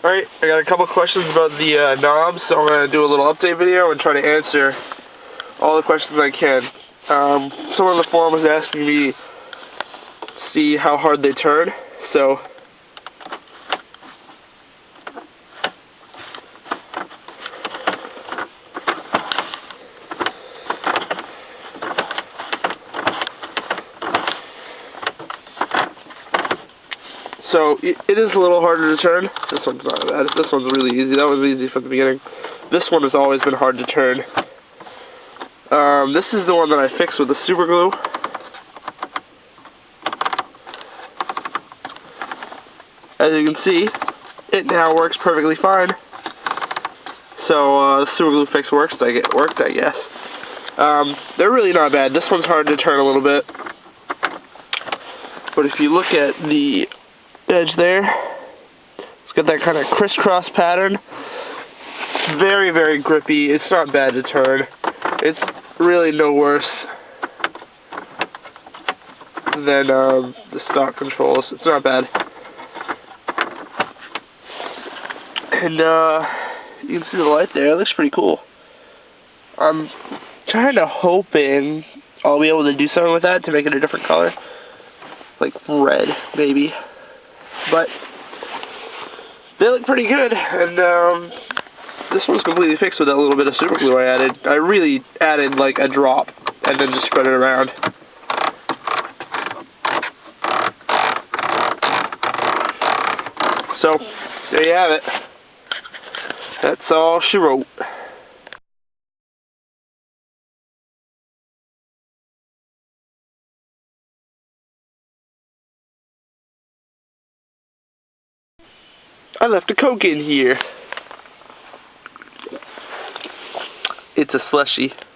Alright, I got a couple questions about the knobs, so I'm going to do a little update video and try to answer all the questions I can. Someone on the forum was asking me to see how hard they turn, so it is a little harder to turn. This one's not bad. This one's really easy. That was easy from the beginning. This one has always been hard to turn. This is the one that I fixed with the super glue. As you can see, it now works perfectly fine. So the super glue fix worked, I guess. They're really not bad. This one's hard to turn a little bit. But if you look at the edge there, it's got that kind of crisscross pattern. It's very, very grippy. It's not bad to turn. It's really no worse than the stock controls. It's not bad. And you can see the light there. It looks pretty cool. I'm hoping I'll be able to do something with that to make it a different color. Like red, maybe. But they look pretty good, and this one's completely fixed with that little bit of super glue I added. I really added like a drop and then just spread it around. So there you have it. That's all she wrote. I left a Coke in here. It's a slushie.